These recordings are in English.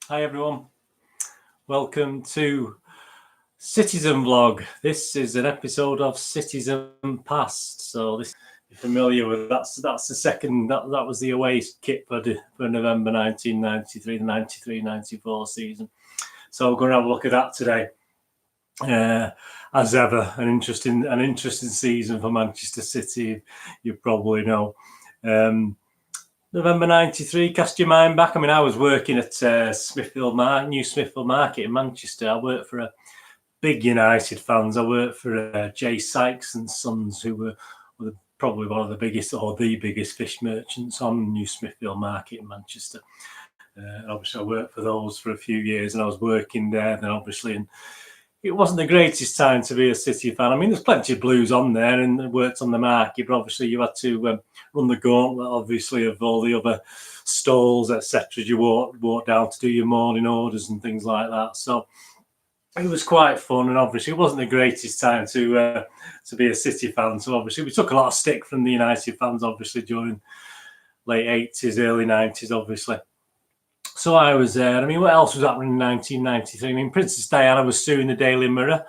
Hi everyone, welcome to Citizen Vlog. This is an episode of Citizen Past. So this, you're familiar with that's the second, that was the away kit for November 1993, the 93-94 season. So we're going to have a look at that today. As ever, an interesting season for Manchester City, you probably know. November 93, cast your mind back. I mean, I was working at New Smithfield Market in Manchester. I worked for a big United fans. I worked for J. Sykes and Sons, who were probably one of the biggest or the biggest fish merchants on New Smithfield Market in Manchester. Obviously, I worked for those for a few years, and I was working there then, obviously, and it wasn't the greatest time to be a City fan. I mean, there's plenty of Blues on there and worked on the market, but obviously you had to run the gauntlet, obviously, of all the other stalls, etc. You walk down to do your morning orders and things like that. So it was quite fun, and obviously it wasn't the greatest time to be a City fan. So obviously we took a lot of stick from the United fans, obviously, during late 80s, early 90s, obviously. So I was there. I mean, what else was happening in 1993? I mean, Princess Diana was suing the Daily Mirror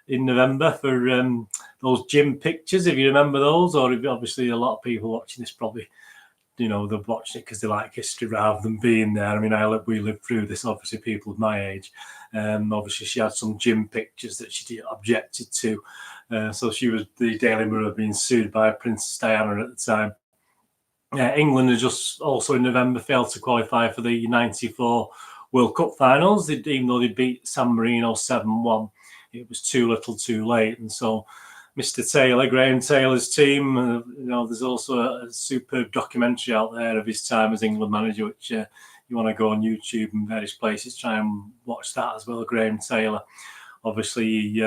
in November for those gym pictures, if you remember those. Or obviously a lot of people watching this probably, they're watching it because they like history rather than being there. I mean, we lived through this, obviously, people of my age. Obviously, she had some gym pictures that she objected to. So she was, the Daily Mirror, being sued by Princess Diana at the time. England had just also in November failed to qualify for the 94 World Cup finals. Even though they beat San Marino 7-1, it was too little too late. And so Mr. Taylor, Graham Taylor's team, there's also a superb documentary out there of his time as England manager, which you want to go on YouTube and various places, try and watch that as well. Graham Taylor, obviously,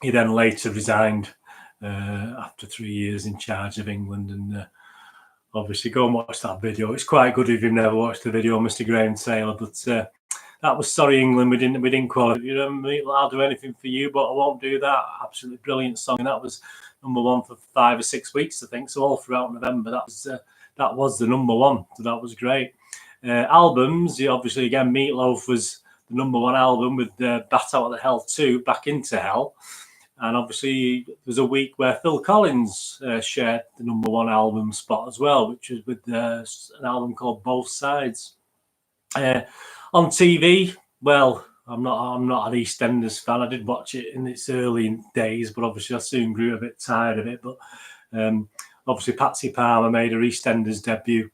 he then later resigned after 3 years in charge of England, and obviously, go and watch that video. It's quite good if you've never watched the video, Mr. Graham Taylor. But that was Sorry England. We didn't qualify. I'll do anything for you, but I won't do that. Absolutely brilliant song, and that was number one for 5 or 6 weeks, I think. So all throughout November, that was the number one. So that was great. Albums, obviously, again, Meatloaf was the number one album with Bat Out of the Hell 2, Back Into Hell. And obviously, there was a week where Phil Collins shared the number one album spot as well, which was with an album called Both Sides. On TV, well, I'm not an EastEnders fan. I did watch it in its early days, but obviously I soon grew a bit tired of it. But obviously, Patsy Palmer made her EastEnders debut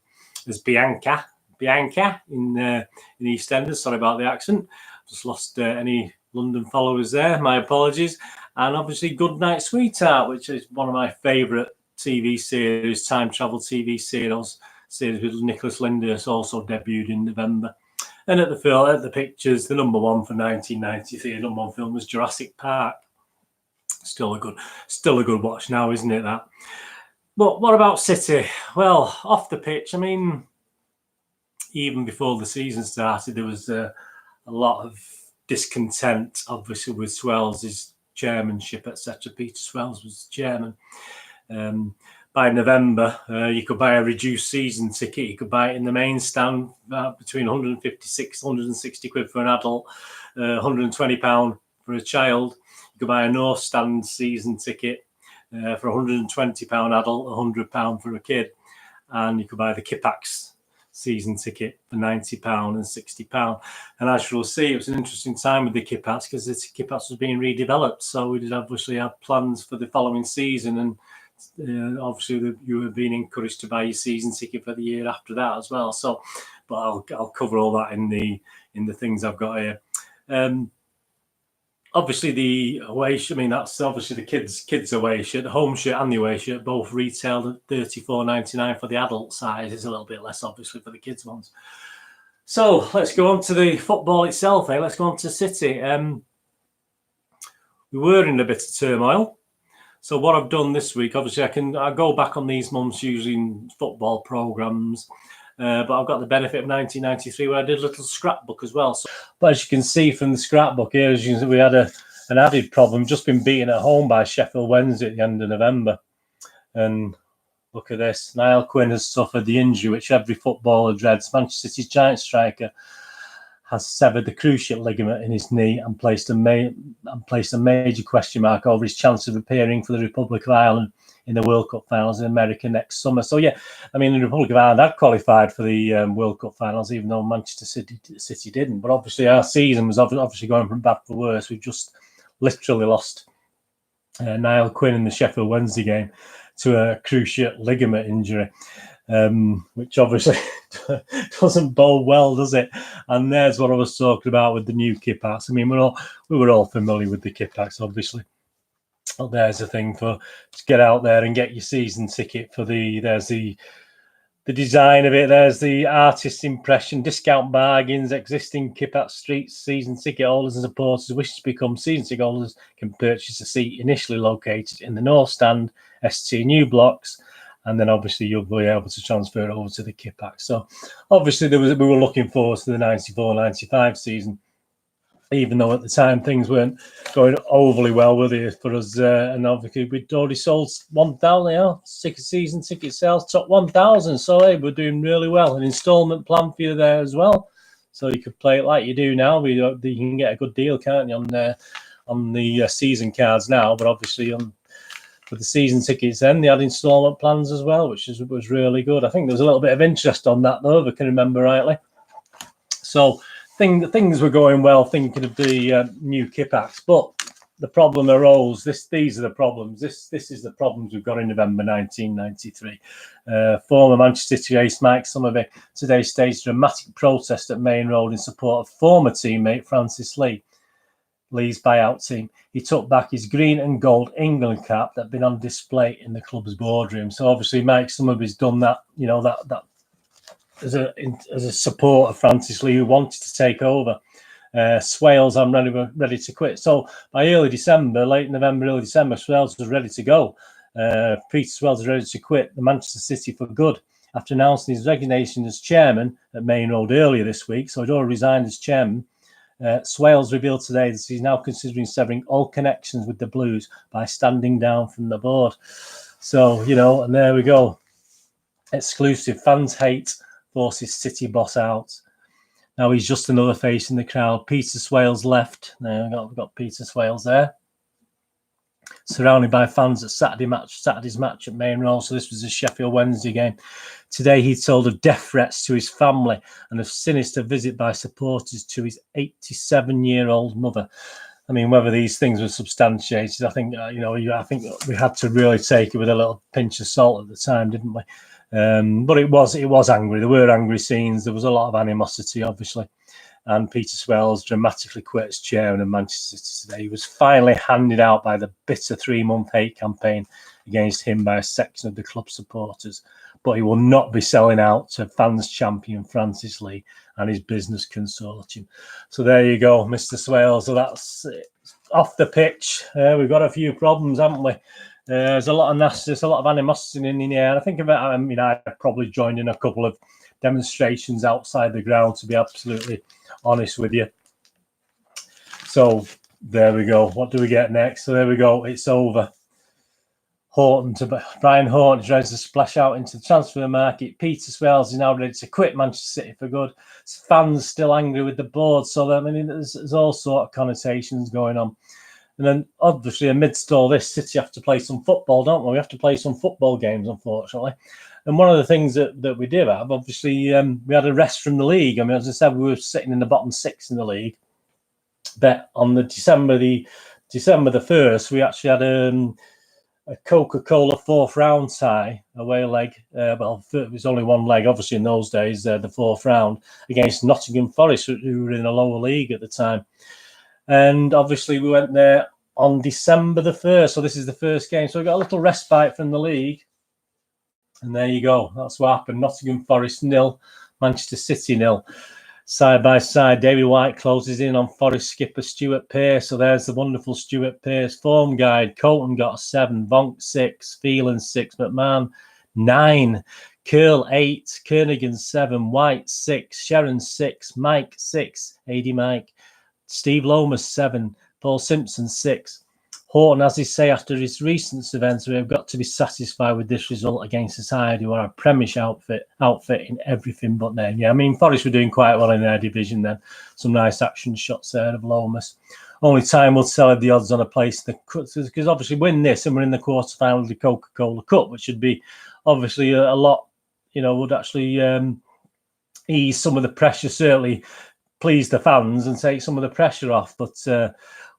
as Bianca in EastEnders. Sorry about the accent. Just lost any London followers there. My apologies. And obviously Goodnight Sweetheart, which is one of my favourite TV series, time travel TV series with Nicholas Lyndhurst, also debuted in November. And at the pictures, the number one for 1993, the number one film was Jurassic Park. Still a good watch now, isn't it, that? But what about City? Well, off the pitch, I mean, even before the season started, there was a lot of discontent, obviously, with Swales' chairmanship, etc. Peter Swales was chairman. By November, you could buy a reduced season ticket. You could buy it in the main stand between 156, 160 quid for an adult, 120 pound for a child. You could buy a North Stand season ticket for 120 pound adult, 100 pound for a kid, and you could buy the Kippax season ticket for £90 and £60. And as you'll see, it was an interesting time with the Kippax because the Kippax was being redeveloped. So we did obviously have plans for the following season, and obviously you were being encouraged to buy your season ticket for the year after that as well. So, but I'll cover all that in the things I've got here. Obviously the away shirt, I mean, that's obviously the kids away shirt, the home shirt and the away shirt both retailed at $34.99 for the adult size. It's a little bit less obviously for the kids ones. So let's go on to the football itself. Let's go on to City. We were in a bit of turmoil. So what I've done this week, obviously I go back on these months using football programs. But I've got the benefit of 1993 where I did a little scrapbook as well. So, but as you can see from the scrapbook here, as you can see, we had an added problem, just been beaten at home by Sheffield Wednesday at the end of November. And look at this. Niall Quinn has suffered the injury which every footballer dreads. Manchester City's giant striker has severed the cruciate ligament in his knee and placed a major question mark over his chance of appearing for the Republic of Ireland in the World Cup finals in America next summer. So yeah, I mean, the Republic of Ireland had qualified for the World Cup finals, even though Manchester City didn't. But obviously, our season was obviously going from bad for worse. We've just literally lost Niall Quinn in the Sheffield Wednesday game to a cruciate ligament injury, which obviously doesn't bode well, does it? And there's what I was talking about with the new Kippax. I mean, we were all familiar with the Kippax, obviously. Well, there's a thing to get out there and get your season ticket for there's the design of it. There's the artist's impression, discount bargains, existing Kippax Street season ticket holders and supporters who wish to become season ticket holders can purchase a seat initially located in the North Stand, ST New Blocks, and then obviously you'll be able to transfer it over to the Kippax. So obviously we were looking forward to the 94-95 season, even though at the time things weren't going overly well with it for us. And obviously we'd already sold 1,000 season ticket sales, top 1,000. So hey, we're doing really well. An instalment plan for you there as well. So you could play it like you do now. You can get a good deal, can't you, on the season cards now. But obviously for the season tickets then, they had instalment plans as well, which was really good. I think there was a little bit of interest on that, though, if I can remember rightly. So things were going well, thinking of the new Kippax, but the problem arose. These are the problems. This is the problems we've got in November 1993. Former Manchester City ace Mike Somerville today staged a dramatic protest at Main Road in support of former teammate Francis Lee's buyout team. He took back his green and gold England cap that had been on display in the club's boardroom. So obviously Mike Somerville's done that, that as a support of Francis Lee, who wanted to take over. Swales, I'm ready to quit. So by early December, late November, early December, Swales was ready to go. Peter Swales was ready to quit the Manchester City for good after announcing his resignation as chairman at Main Road earlier this week. So he'd already resigned as chairman. Swales revealed today that he's now considering severing all connections with the Blues by standing down from the board. So, and there we go. Exclusive. Fans hate, forces City boss out. Now he's just another face in the crowd. Peter Swales left. Now we've got Peter Swales there, surrounded by fans at Saturday's match at Main Road. So this was a Sheffield Wednesday game. Today he told of death threats to his family and a sinister visit by supporters to his 87-year-old mother. I mean, whether these things were substantiated, I think I think we had to really take it with a little pinch of salt at the time, didn't we? But it was angry. There were angry scenes. There was a lot of animosity, obviously. And Peter Swales dramatically quit as chairman of Manchester City today. He was finally handed out by the bitter 3-month hate campaign against him by a section of the club supporters. But he will not be selling out to fans champion Francis Lee and his business consortium. So there you go, Mr. Swales. So that's it. Off the pitch. We've got a few problems, haven't we? There's a lot of nastiness, a lot of animosity in the air. And I think about, I probably joined in a couple of demonstrations outside the ground, to be absolutely honest with you. So there we go. What do we get next? So there we go. It's over. Brian Horton is ready to splash out into the transfer market. Peter Swales is now ready to quit Manchester City for good. Fans still angry with the board. So there's all sort of connotations going on. And then obviously amidst all this, City have to play some football, don't we? We have to play some football games, unfortunately. And one of the things that we did have, obviously, we had a rest from the league. I mean, as I said, we were sitting in the bottom 6 in the league. But on the December the 1st, we actually had a Coca-Cola 4th round tie, away leg. It was only one leg, obviously, in those days, the 4th round, against Nottingham Forest, who were in a lower league at the time. And obviously, we went there on December the 1st. So this is the first game. So we got a little respite from the league. And there you go. That's what happened. Nottingham Forest 0, Manchester City 0. Side by side, David White closes in on Forest skipper Stuart Pearce. So there's the wonderful Stuart Pearce form guide. Colton got a 7, Vonk 6, Phelan 6, McMahon 9, Curl 8, Kernigan 7, White 6, Sharon 6, Mike 6, AD Mike, Steve Lomas 7, Paul Simpson 6, Horton, as they say after his recent events, we have got to be satisfied with this result against a side who are a Premiership outfit in everything but name. Yeah, I mean, Forest were doing quite well in their division then. Some nice action shots there of Lomas. Only time will tell if the odds on a place because obviously win this and we're in the quarterfinal of the Coca-Cola Cup, which would be obviously a lot, would actually ease some of the pressure, certainly please the fans and take some of the pressure off. But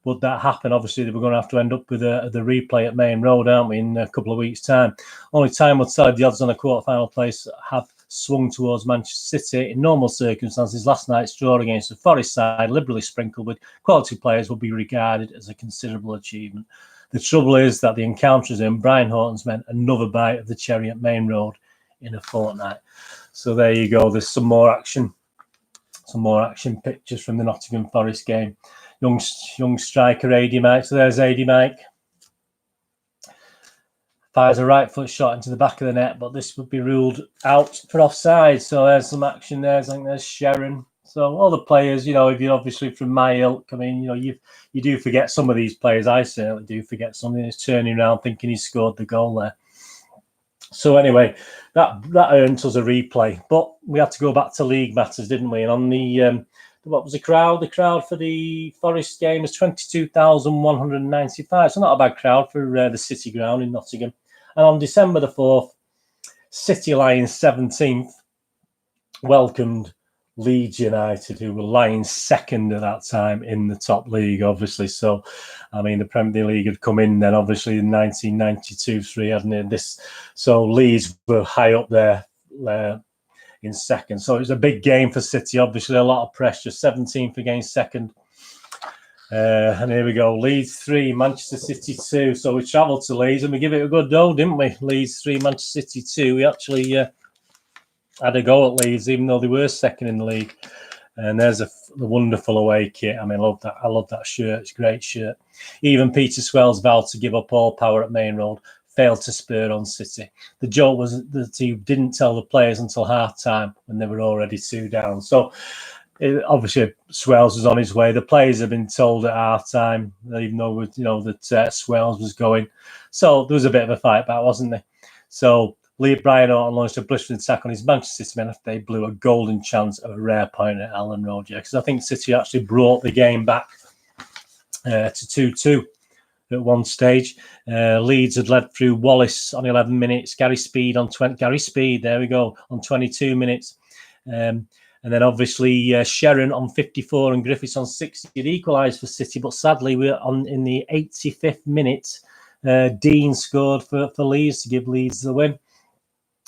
would that happen? Obviously, we're going to have to end up with the replay at Main Road, aren't we, in a couple of weeks' time? Only time will tell if the odds on a quarterfinal place have swung towards Manchester City. In normal circumstances, last night's draw against the Forest side, liberally sprinkled with quality players, will be regarded as a considerable achievement. The trouble is that the encounters in Brian Horton's meant another bite of the cherry at Main Road in a fortnight. So there you go. There's some more action pictures from the Nottingham Forest game. Young striker AD Mike. So there's AD Mike. Fires a right foot shot into the back of the net, but this would be ruled out for offside. So there's some action there. I think there's Sharon. So all the players, if you're obviously from my ilk, I mean, you do forget some of these players. I certainly do forget something. He's turning around thinking he scored the goal there. So anyway, that earned us a replay. But we had to go back to league matters, didn't we? And on the what was the crowd? The crowd for the Forest game was 22,195. So not a bad crowd for the City ground in Nottingham. And on December the 4th, City lying 17th welcomed Leeds United, who were lying second at that time in the top league, obviously. So, I mean, the Premier League had come in then, obviously, in 1992-3, hadn't it? So Leeds were high up there in second. So it was a big game for City, obviously, a lot of pressure. 17th against second. And here we go. Leeds 3, Manchester City 2. So we travelled to Leeds and we give it a good go, didn't we? Leeds 3, Manchester City 2. We actually had a go at Leeds, even though they were second in the league. And there's the wonderful away kit. I mean, I love that shirt. It's a great shirt. Even Peter Swales vowed to give up all power at Main Road, failed to spur on City. The joke was that he didn't tell the players until half-time when they were already 2 down. So obviously Swales was on his way. The players have been told at half-time, even though that Swales was going. So there was a bit of a fight back, wasn't there? So Brian Horton launched a blistering attack on his Manchester City men after they blew a golden chance of a rare point at Ellen Road. Because I think City actually brought the game back to 2-2 at one stage. Leeds had led through Wallace on 11 minutes, Gary Speed, there we go, on 22 minutes. And then obviously Sharon on 54 and Griffiths on 60 had equalised for City, but sadly in the 85th minute, Dean scored for Leeds to give Leeds the win.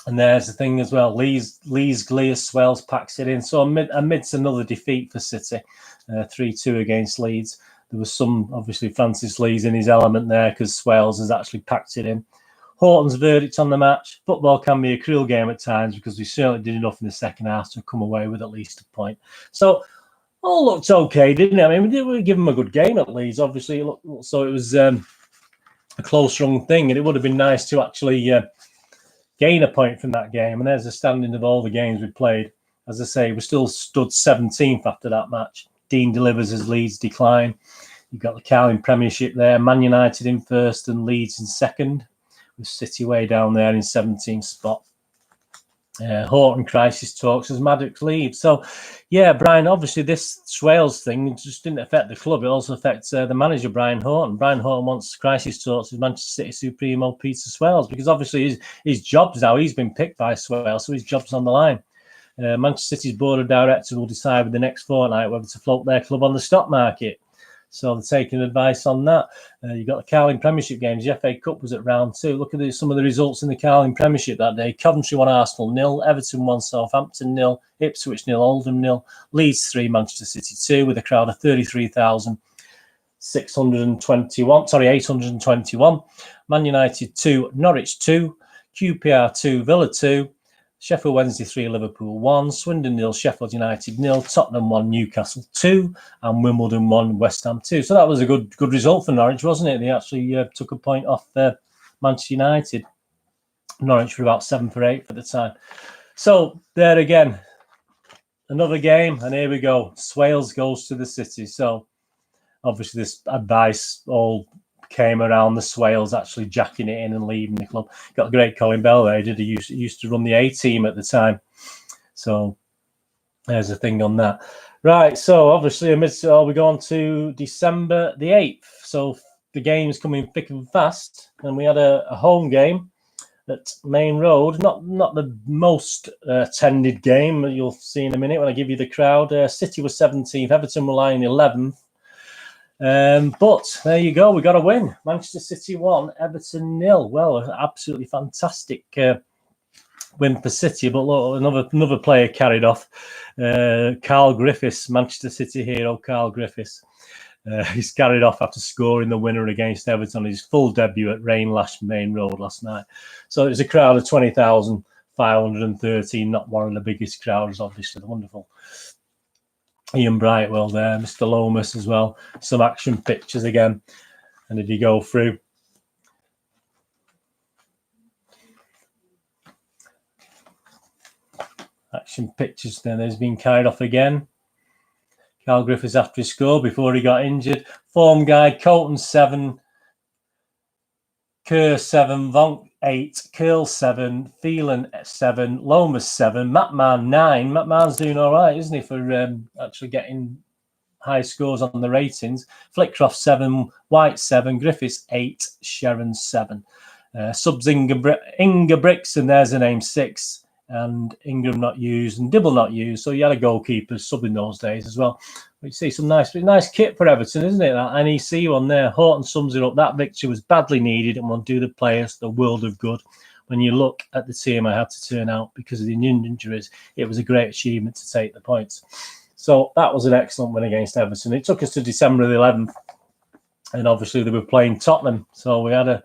And there's the thing as well, Leeds glee as Swales packs it in. So amidst another defeat for City, 3-2 against Leeds, there was some, obviously, Francis Leeds in his element there because Swales has actually packed it in. Horton's verdict on the match: football can be a cruel game at times because we certainly did enough in the second half to come away with at least a point. So all looked okay, didn't it? I mean, we give them a good game at Leeds, obviously. So it was a close-run thing, and it would have been nice to actually gain a point from that game. And there's the standing of all the games we played. As I say, we still stood 17th after that match. Dean delivers as Leeds decline. You've got the Carling Premiership there. Man United in first and Leeds in second, with City way down there in 17th spot. Horton crisis talks as Maddox leaves. So, yeah, Brian, obviously this Swales thing just didn't affect the club. It also affects the manager, Brian Horton. Brian Horton wants crisis talks with Manchester City Supremo Peter Swales because obviously his job's now, he's been picked by Swales, so his job's on the line. Manchester City's board of directors will decide with the next fortnight whether to float their club on the stock market. So they're taking advice on that. You've got the Carling Premiership games. The FA Cup was at round 2. Look at some of the results in the Carling Premiership that day. Coventry won, Arsenal 0, Everton 1, Southampton 0, Ipswich 0, Oldham 0, Leeds 3, Manchester City 2, with a crowd of 821. Man United 2, Norwich 2, QPR 2, Villa 2, Sheffield Wednesday 3, Liverpool 1, Swindon 0, Sheffield United 0, Tottenham 1, Newcastle 2, and Wimbledon 1, West Ham 2. So that was a good result for Norwich, wasn't it? They actually took a point off Manchester United. Norwich were about 7 for 8 at the time. So there again, another game, and here we go. Swales goes to the City. So obviously this advice all came around, the Swales actually jacking it in and leaving the club. Got a great Colin Bell there. He used to run the A team at the time. So there's a thing on that. Right, so obviously amidst it all, we go on to December the 8th. So the game's coming thick and fast, and we had a home game at Main Road. Not the most attended game, you'll see in a minute when I give you the crowd. City was 17th, Everton were lying 11th. But there you go, we got a win. Manchester City 1, Everton 0. Well, absolutely fantastic win for City. But look, another player carried off. Carl Griffiths, Manchester City hero Carl Griffiths. He's carried off after scoring the winner against Everton on his full debut at Rain-lashed Main Road last night. So it was a crowd of 20,513, not one of the biggest crowds, obviously. The wonderful Ian Brightwell there, Mr. Lomas as well. Some action pictures again. And did he go through? Action pictures then. He's been carried off again. Carl Griffiths after he scored before he got injured. Form guide, Colton 7, Kerr 7, Vonk 8, Curl 7, Phelan 7, Lomas 7, Mattman 9. Mattman's doing all right, isn't he, for actually getting high scores on the ratings. Flickcroft 7, White 7, Griffiths 8, Sharon 7. Subs Inga Brixton, there's the name, 6. And Ingram not used and Dibble not used. So you had a goalkeeper sub in those days as well. But you see some nice kit for Everton, isn't it? That NEC one there. Horton sums it up. That victory was badly needed and will do the players the world of good. When you look at the team I had to turn out because of the injuries, it was a great achievement to take the points. So that was an excellent win against Everton. It took us to December the 11th. And obviously they were playing Tottenham. So we had a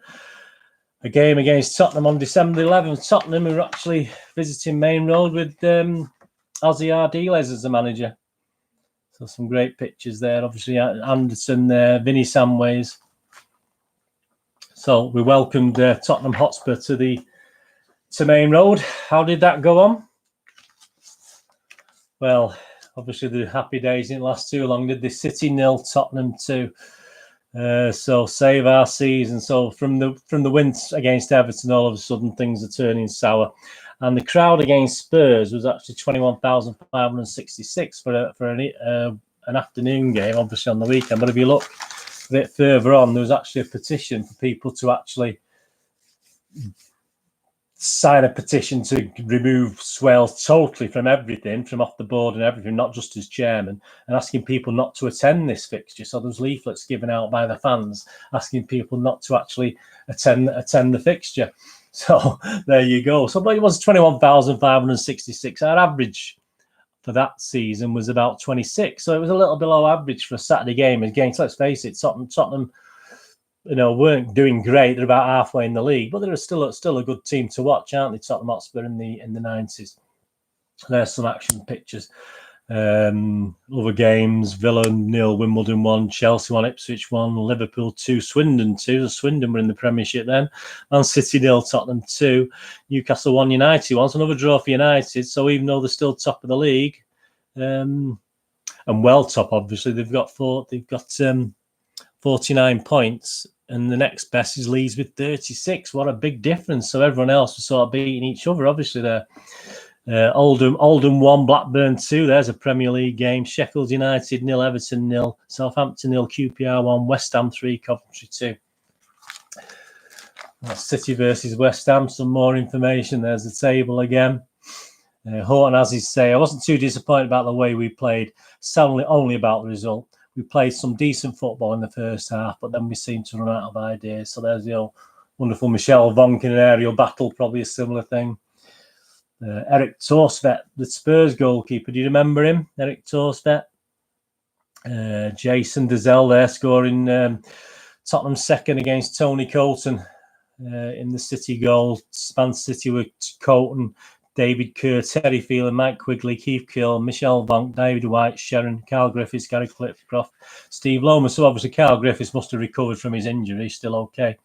game against Tottenham on December the 11th. Tottenham were actually visiting Main Road with Ozzy Ardiles as the manager. So some great pictures there. Obviously Anderson there, Vinnie Samways. So we welcomed Tottenham Hotspur to Main Road. How did that go on? Well, obviously the happy days didn't last too long, did they? City 0, Tottenham 2. So save our season. So from the win against Everton, all of a sudden things are turning sour, and the crowd against Spurs was actually 21,566 for an afternoon game, obviously on the weekend. But if you look a bit further on, there was actually a petition for people to actually sign a petition to remove Swales totally from everything, from off the board and everything, not just as chairman, and asking people not to attend this fixture. So there was leaflets given out by the fans asking people not to actually attend the fixture. So there you go. So but it was 21,566. Our average for that season was about 26. So it was a little below average for a Saturday game. Again, let's face it, Tottenham weren't doing great. They're about halfway in the league, but they're still a good team to watch, aren't they? Tottenham Hotspur in the 90s. There's some action pictures. Other games: Villa 0, Wimbledon 1, Chelsea 1, Ipswich 1, Liverpool 2, Swindon 2. So Swindon were in the Premiership then. Man City 0, Tottenham 2, Newcastle 1, United 1. So another draw for United. So even though they're still top of the league, and well top, obviously they've got 49 points. And the next best is Leeds with 36. What a big difference. So everyone else was sort of beating each other, obviously, there. Oldham 1, Blackburn 2. There's a Premier League game. Sheffield United 0, Everton 0, Southampton 0, QPR 1, West Ham 3, Coventry 2. That's City versus West Ham. Some more information. There's the table again. Horton, as he say, I wasn't too disappointed about the way we played. Sadly, only about the result. We played some decent football in the first half, but then we seemed to run out of ideas. So there's the old wonderful Michelle Vonk in an aerial battle, probably a similar thing. Eric Torsvet, the Spurs goalkeeper. Do you remember him? Eric Torsvet. Jason Dezell there scoring Tottenham's second against Tony Colton in the City goal. Man City with Colton, David Kerr, Terry Phelan, Mike Quigley, Keith Kill, Michelle Vonk, David White, Sharon, Carl Griffiths, Gary Flipcroft, Steve Lomas. So obviously Carl Griffiths must have recovered from his injury. He's still okay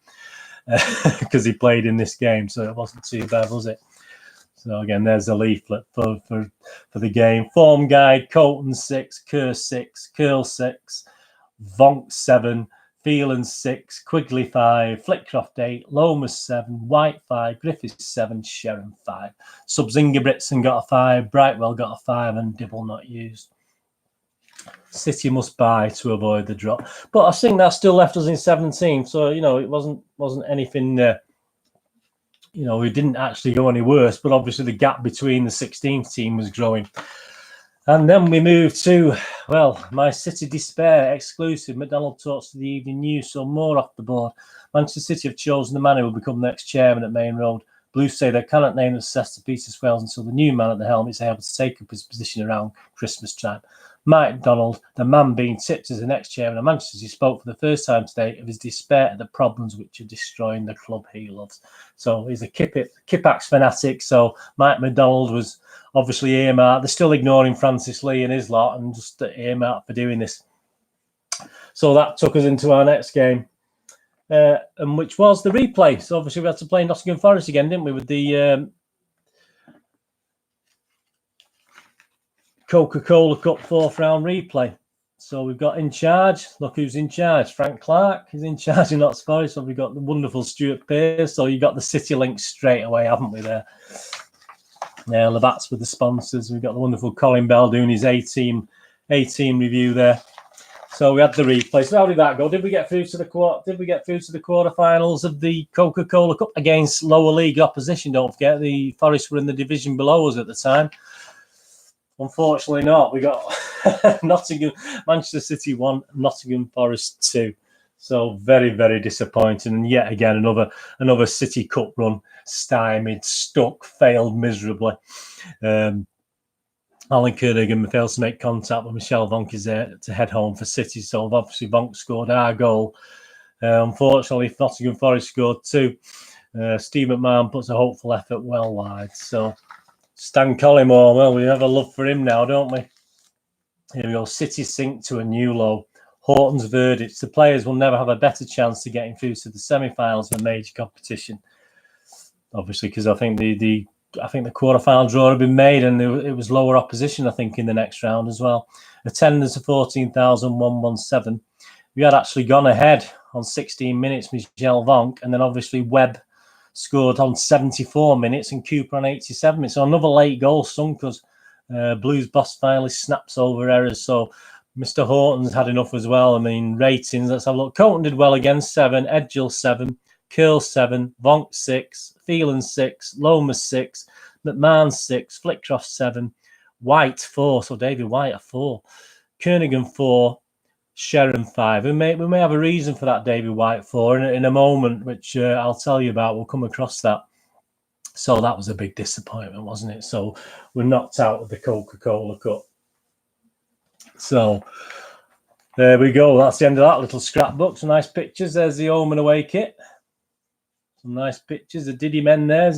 because he played in this game, so it wasn't too bad, was it? So again, there's a leaflet for the game. Form guide: Colton 6, Kerr 6, Curl 6, Vonk 7, Phelan 6, Quigley 5, Flitcroft 8, Lomas 7, White 5, Griffiths 7, Sheringham 5. Subs Ingebrigtsen got a 5, Brightwell got a 5, and Dibble not used. City must buy to avoid the drop, but I think that still left us in 17th. So it wasn't anything. We didn't actually go any worse, but obviously the gap between the 16th team was growing. And then we moved to, my City despair exclusive. McDonald talks to the Evening News, so more off the board. Manchester City have chosen the man who will become the next chairman at Main Road. Blues say they cannot name the successor to Peter Swales until the new man at the helm is able to take up his position around Christmas time. Mike McDonald, the man being tipped as the next chairman of Manchester City, spoke for the first time today of his despair at the problems which are destroying the club he loves. So he's a Kippax fanatic. So Mike McDonald was obviously earmarked. They're still ignoring Francis Lee and his lot and just earmarked for doing this. So that took us into our next game, and which was the replay. So obviously we had to play Nottingham Forest again, didn't we, with the Coca-Cola Cup 4th round replay. So we've got in charge. Look who's in charge. Frank Clark is in charge in Notts Forest. So we've got the wonderful Stuart Pearce. So you got the City link straight away, haven't we there? Yeah, Labatt's with the sponsors. We've got the wonderful Colin Bell doing his A-team review there. So we had the replay. So how did that go? Did we get through to the quarterfinals of the Coca-Cola Cup against lower league opposition? Don't forget, the Forest were in the division below us at the time. Unfortunately not. We got Manchester City 1, Nottingham Forest 2. So very, very disappointing. And yet again, another City Cup run, stymied, stuck, failed miserably. Alan Kerrigan fails to make contact with Michel Vonk is there to head home for City. So obviously Vonk scored our goal. Unfortunately, Nottingham Forest scored 2. Steve McMahon puts a hopeful effort well wide. So Stan Collymore, we have a love for him now, don't we? Here we go. City sink to a new low. Horton's verdict: the players will never have a better chance to getting through to the semi-finals of a major competition. Obviously, because I think the quarter-final draw had been made, and it was lower opposition, I think, in the next round as well. Attendance of 14,117. We had actually gone ahead on 16 minutes, Michel Vonk, and then obviously Webb scored on 74 minutes and Cooper on 87 minutes. So another late goal sunk us. Blues boss finally snaps over errors. So Mr. Horton's had enough as well. I mean, ratings, let's have a look. Colton did well again, 7. Edgill 7. Curl 7. Vonk 6. Phelan 6. Lomas 6. McMahon 6. Flitcroft 7. White 4. So David White a 4. Kernigan 4. Sheringham 5. We may have a reason for that David White 4 in a moment, which I'll tell you about. We'll come across that. So that was a big disappointment, wasn't it? So we're knocked out of the Coca-Cola Cup. So there we go. That's the end of that little scrapbook. Some nice pictures. There's the home and away kit. Some nice pictures. The Diddy men there.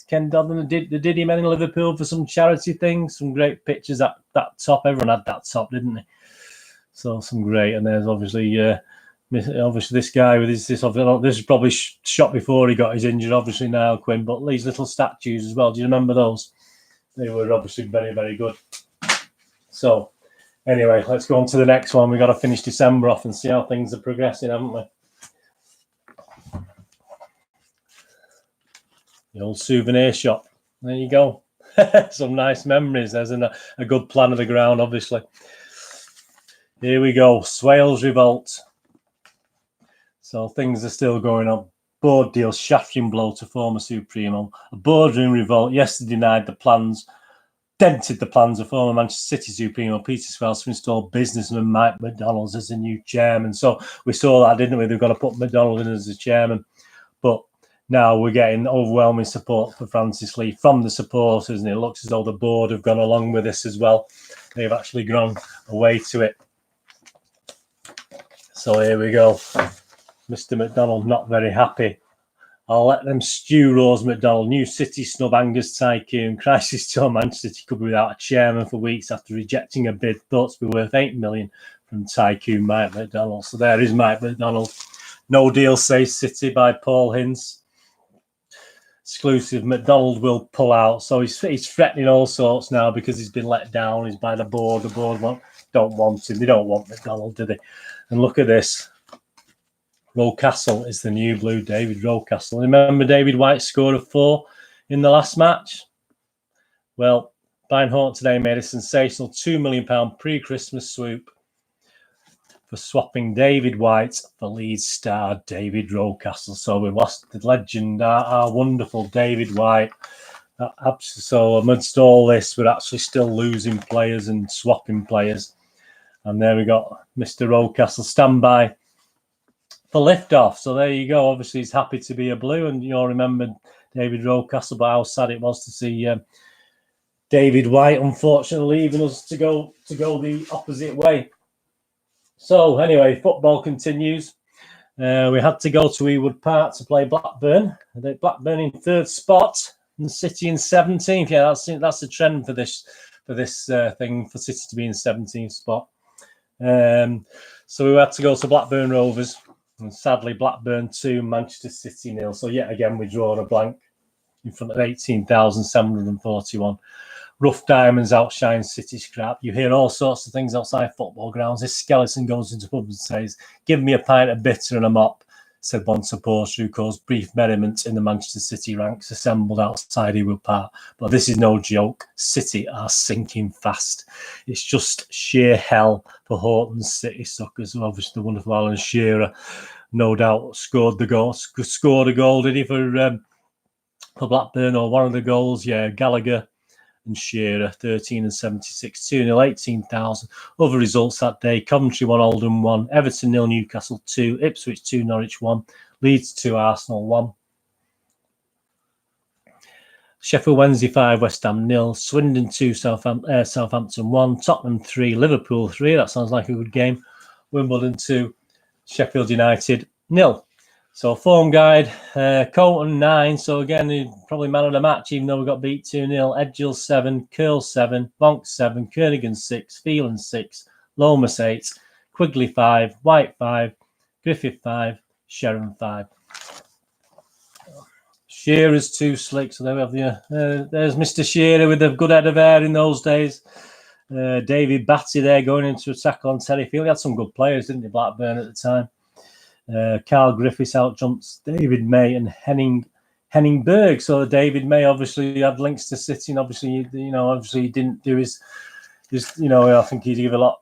Ken Dodd, the Diddy men in Liverpool for some charity things. Some great pictures at that top. Everyone had that top, didn't they? So some great. And there's obviously this guy with this is probably shot before he got his injury, obviously now, Quinn. But these little statues as well. Do you remember those? They were obviously very, very good. So anyway, let's go on to the next one. We've got to finish December off and see how things are progressing, haven't we? The old souvenir shop. There you go. Some nice memories. There's a good plan of the ground, obviously. Here we go. Swales revolt. So things are still going on. Board deal, shattering blow to former Supremo. A boardroom revolt yesterday denied the plans, dented the plans of former Manchester City Supremo Peter Swales to install businessman Mike McDonald as the new chairman. So we saw that, didn't we? They've got to put McDonald in as the chairman. But now we're getting overwhelming support for Francis Lee from the supporters, and it looks as though the board have gone along with this as well. They've actually gone away to it. So here we go. Mr. McDonald not very happy. I'll let them stew Rose McDonald. New City snub Angus Tycoon. Crisis to Manchester City could be without a chairman for weeks after rejecting a bid thought to be worth $8 million from Tycoon Mike McDonald. So there is Mike McDonald. No deal saves City by Paul Hinds. Exclusive, McDonald will pull out. So he's threatening all sorts now because he's been let down. He's by the board. The board don't want him. They don't want McDonald, do they? And look at this. Rocastle is the new blue, David Rocastle. Remember David White's score of 4 in the last match? Well, Brian Horton today made a sensational £2 million pre-Christmas swoop for swapping David White for Leeds star David Rocastle. So we lost the legend, our wonderful David White. So amidst all this, we're actually still losing players and swapping players. And there we got Mr. Rocastle standby for liftoff. So there you go. Obviously, he's happy to be a blue, and you all remember David Rocastle, but how sad it was to see David White unfortunately leaving us to go the opposite way. So anyway, football continues. We had to go to Ewood Park to play Blackburn. Blackburn in 3rd spot and City in 17th. Yeah, that's the trend for this thing, for City to be in 17th spot. So we had to go to Blackburn Rovers, and sadly Blackburn 2, Manchester City 0. So yet again we draw a blank in front of 18,741. Rough diamonds outshine City scrap. You hear all sorts of things outside football grounds. This skeleton goes into pubs and says, "Give me a pint of bitter and a mop," said one supporter who caused brief merriment in the Manchester City ranks assembled outside Ewood Park. But this is no joke. City are sinking fast. It's just sheer hell for Horton's City suckers. Obviously, the wonderful Alan Shearer, no doubt, scored a goal, did he, for Blackburn, or one of the goals? Yeah, Gallagher and Shearer, 13 and 76, 2-0, 18,000. Other results that day: Coventry 1, Oldham 1, Everton 0, Newcastle 2, Ipswich 2, Norwich 1, Leeds 2, Arsenal 1. Sheffield Wednesday 5, West Ham 0, Swindon 2, Southampton 1, Tottenham 3, Liverpool 3. That sounds like a good game. Wimbledon 2, Sheffield United 0. So form guide, Colton 9. So again, probably man of the match, even though we got beat 2-0. Edgill 7, Curl 7, Bonk 7, Kernigan 6, Phelan 6, Lomas 8, Quigley 5, White 5, Griffith 5, Sharon 5. Shearer's 2 slick. So there we have there's Mr. Shearer with a good head of hair in those days. David Batty there going into a tackle on Terry Field. He had some good players, didn't he, Blackburn at the time? Carl Griffiths outjumps David May and Henning Berg. So David May obviously had links to City, and obviously he didn't do his I think he'd give a lot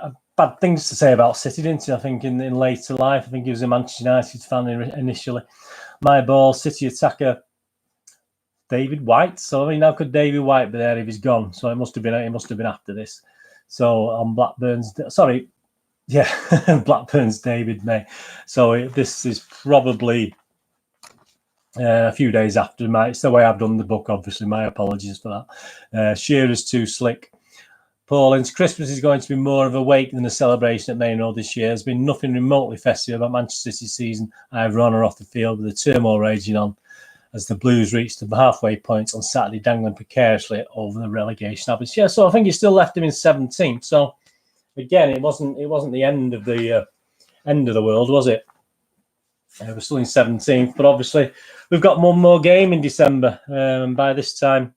of bad things to say about City, didn't he? I think in later life, I think he was a Manchester United fan initially. My ball, City attacker David White. So I mean, how could David White be there if he's gone? So it must have been after this. So on Blackburn's David May. So this is probably a few days after. It's the way I've done the book, obviously. My apologies for that. Shearer's 2 slick. Paulins, Christmas is going to be more of a wake than a celebration at Main Road this year. There's been nothing remotely festive about Manchester City's season, either on or off the field, with the turmoil raging on as the Blues reached the halfway point on Saturday, dangling precariously over the relegation abyss. Yeah, so I think he still left him in 17th. So again, it wasn't the end of the world, was it? We're still in 17th, but obviously we've got one more game in December. By this time,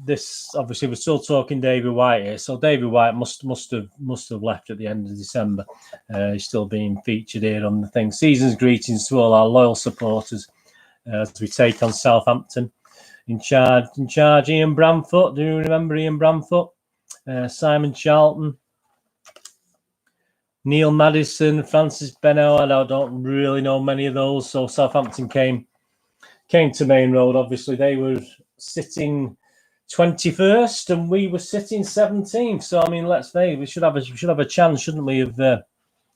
this obviously we're still talking David White here. So David White must have left at the end of December. He's still being featured here on the thing. Season's greetings to all our loyal supporters as we take on Southampton. In charge, Ian Bramfoot. Do you remember Ian Bramfoot? Simon Charlton, Neil Madison, Francis Beno. I don't really know many of those. So Southampton came to Main Road. Obviously, they were sitting 21st, and we were sitting 17th. So I mean, let's say we should have a chance, shouldn't we, of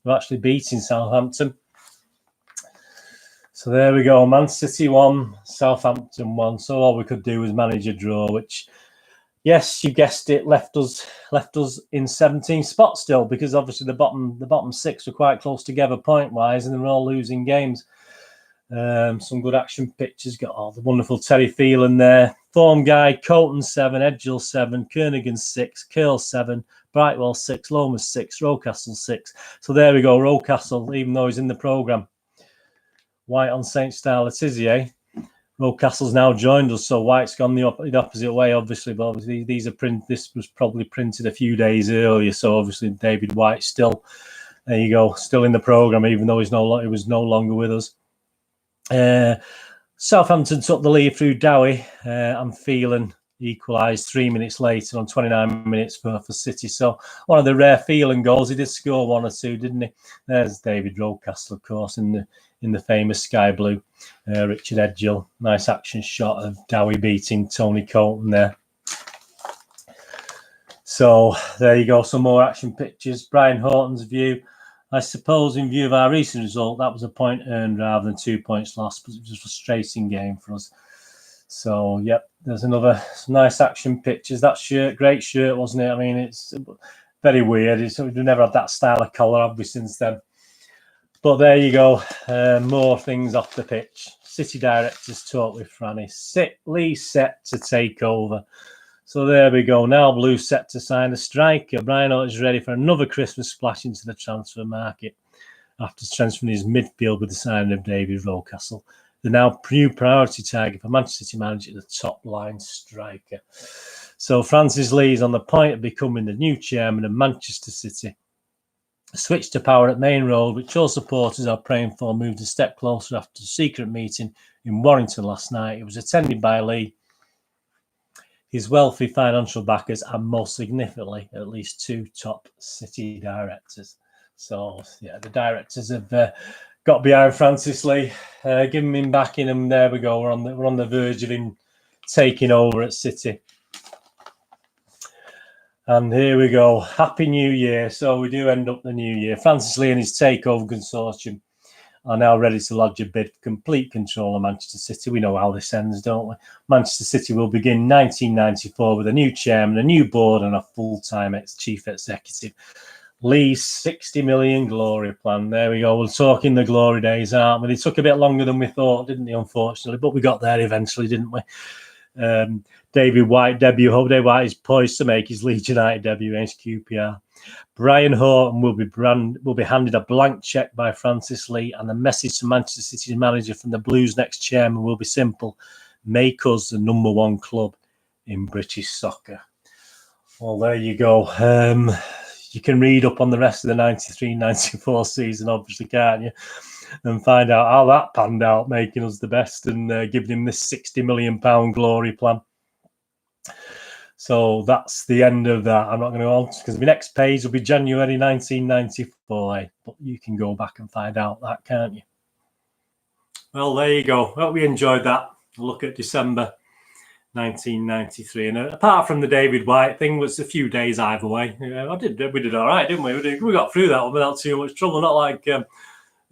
actually beating Southampton. So there we go. Man City 1, Southampton 1. So all we could do was manage a draw, which, yes, you guessed it, left us in 17th spot still, because obviously the bottom 6 were quite close together point wise, and they were all losing games. Some good action pictures. Got all the wonderful Terry Phelan there. Form guide: Colton 7, Edgill 7, Kernigan 6, Curl 7, Brightwell 6, Lomas 6, Rocastle 6. So there we go. Rocastle, even though he's in the programme. White on Saint Star Letizier. Rocastle's now joined us, so White's gone the opposite way, obviously. But obviously, this was probably printed a few days earlier, so obviously David White still, there you go, still in the programme, even though he was no longer with us. Southampton took the lead through Dowie, and Phelan equalised 3 minutes later on 29 minutes for City. So one of the rare Phelan goals. He did score 1 or 2, didn't he? There's David Rocastle, of course, in the famous sky blue. Richard Edgill, nice action shot of Dowie beating Tony Colton there. So there you go, some more action pictures. Brian Horton's view. I suppose in view of our recent result, that was a point earned rather than 2 points lost, but it was a frustrating game for us. So, yep, there's some nice action pictures. That shirt, great shirt, wasn't it? I mean, it's very weird. We've never had that style of colour, have we, since then? But there you go. More things off the pitch. City directors talk with Franny. Lee set to take over. So there we go. Now Blue set to sign a striker. Brian Horton is ready for another Christmas splash into the transfer market after transferring his midfield with the signing of David Rocastle. The now new priority target for Manchester City manager, the top line striker. So Francis Lee is on the point of becoming the new chairman of Manchester City. A switch to power at Main Road, which all supporters are praying for, moved a step closer after a secret meeting in Warrington last night. It was attended by Lee, his wealthy financial backers, and most significantly, at least 2 top City directors. So, yeah, the directors have got behind Francis Lee, giving him backing, and there we go. We're on the verge of him taking over at City. And here we go. Happy New Year. So we do end up the new year. Francis Lee and his takeover consortium are now ready to lodge a bid for complete control of Manchester City. We know how this ends, don't we? Manchester City will begin 1994 with a new chairman, a new board, and a full-time chief executive. Lee's 60 million glory plan. There we go. We're talking the glory days, aren't we? It took a bit longer than we thought, didn't they, unfortunately? But we got there eventually, didn't we? David White debut. David White is poised to make his Leeds United debut against QPR. Brian Horton will be handed a blank cheque by Francis Lee, and the message to Manchester City's manager from the Blues' next chairman will be simple: make us the #1 club in British soccer. Well, there you go. You can read up on the rest of the 93-94 season, obviously, can't you? And find out how that panned out, making us the best and giving him this £60 million glory plan. So that's the end of that. I'm not going to go on because the next page will be January 1994. But you can go back and find out that, can't you? Well, there you go. Hope we enjoyed that. Look at December 1993, and apart from the David White thing, was a few days either way. We did all right, didn't we? We got through that one without too much trouble. Not like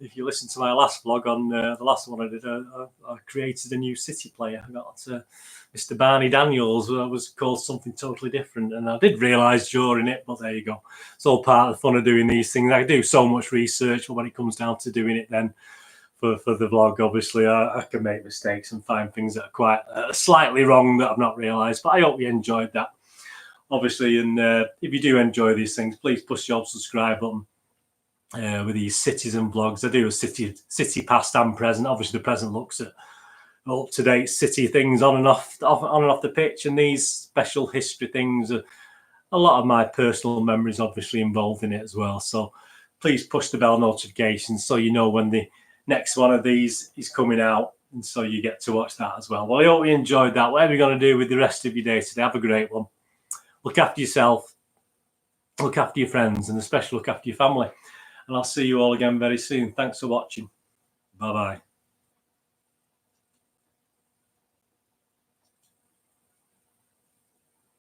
if you listen to my last vlog on the last one I did, I created a new City player. I got Mr. Barney Daniels. Was called something totally different, and I did realise during it. But there you go. It's all part of the fun of doing these things. I do so much research, but when it comes down to doing it, then for the vlog, obviously, I can make mistakes and find things that are quite slightly wrong that I've not realised. But I hope you enjoyed that, obviously. And if you do enjoy these things, please push the old subscribe button with these Citizen vlogs. I do a City past and present. Obviously, the present looks at up-to-date City things on and off the pitch, and these special history things are a lot of my personal memories, obviously, involved in it as well. So please push the bell notifications so you know when the next one of these is coming out, and so you get to watch that as well. Well, I hope you enjoyed that. Whatever you're going to do with the rest of your day today, have a great one. Look after yourself, look after your friends, and especially look after your family. And I'll see you all again very soon. Thanks for watching. Bye-bye.